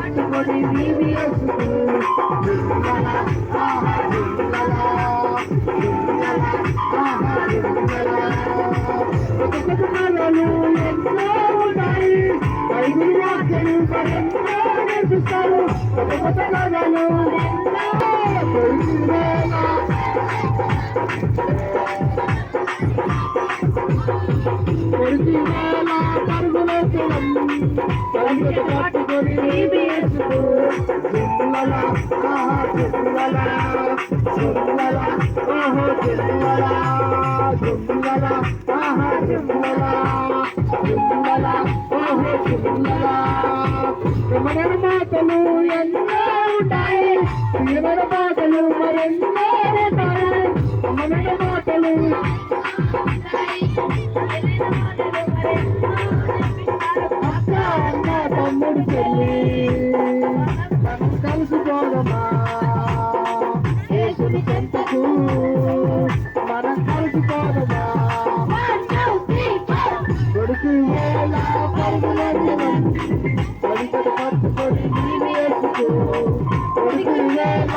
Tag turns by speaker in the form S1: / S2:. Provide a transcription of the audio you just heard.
S1: పట్టుకొని వీవియసుకు కథలు ఎన్నో ఉన్నాయి బైబిల్ వాక్యాలు మరెన్నో నేర్పిస్తారు కొత్త కొత్త కథలు కొరిసి వేళ పరుగులో పట్టుకొని వీవియసుకు మన మాటలు ఎన్నో ఉంటాయి మన మాటలు మరెన్నో ఉంటాయి మన మాటలు అక్క అన్న తమ్ముడు చెల్లి మనం కలుసుకోదమా యేసుని చెంతకు మనం కలుసుకోదమా కొడుకు వేళ పరుగులని పడికడు పట్టుకొని నీవు వేసుకో కొడుకు వేళ